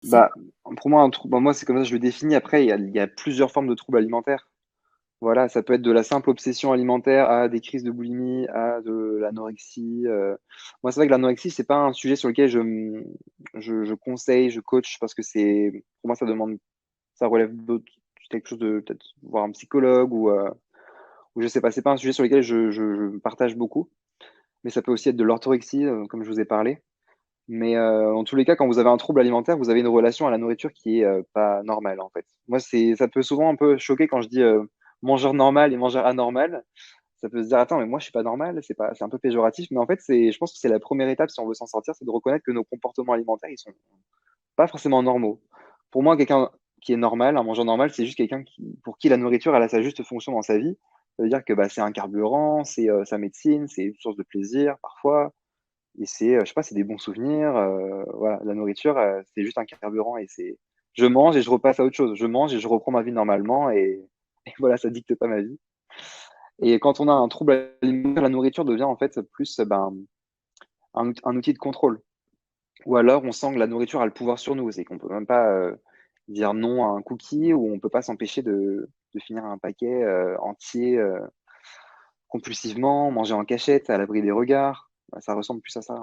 C'est Bah, pour moi, moi, c'est comme ça que je le définis. Après, il y a plusieurs formes de troubles alimentaires. Voilà, ça peut être de la simple obsession alimentaire à des crises de boulimie, à de l'anorexie. Moi, c'est vrai que l'anorexie, c'est pas un sujet sur lequel je conseille, je coach, parce que pour moi, ça relève d'autres, quelque chose de, peut-être, voir un psychologue ou je sais pas, c'est pas un sujet sur lequel je partage beaucoup. Mais ça peut aussi être de l'orthorexie, comme je vous ai parlé. Mais en tous les cas, quand vous avez un trouble alimentaire, vous avez une relation à la nourriture qui est pas normale, en fait. Moi, ça peut souvent un peu choquer quand je dis mangeur normal et mangeur anormal. Ça peut se dire, attends, mais moi, je suis pas normal, c'est un peu péjoratif. Mais en fait, je pense que c'est la première étape si on veut s'en sortir, c'est de reconnaître que nos comportements alimentaires, ils sont pas forcément normaux. Pour moi, quelqu'un qui est normal, un mangeur normal, c'est juste quelqu'un pour qui la nourriture, elle a sa juste fonction dans sa vie. Ça veut dire que bah, c'est un carburant, c'est sa médecine, c'est une source de plaisir parfois. Et je sais pas, c'est des bons souvenirs. Voilà, la nourriture, c'est juste un carburant je mange et je repasse à autre chose. Je mange et je reprends ma vie normalement et voilà, ça dicte pas ma vie. Et quand on a un trouble alimentaire, la nourriture devient en fait plus ben, un outil de contrôle. Ou alors on sent que la nourriture a le pouvoir sur nous. C'est qu'on peut même pas dire non à un cookie ou on peut pas s'empêcher de finir un paquet entier compulsivement, manger en cachette, à l'abri des regards. Ça ressemble plus à ça.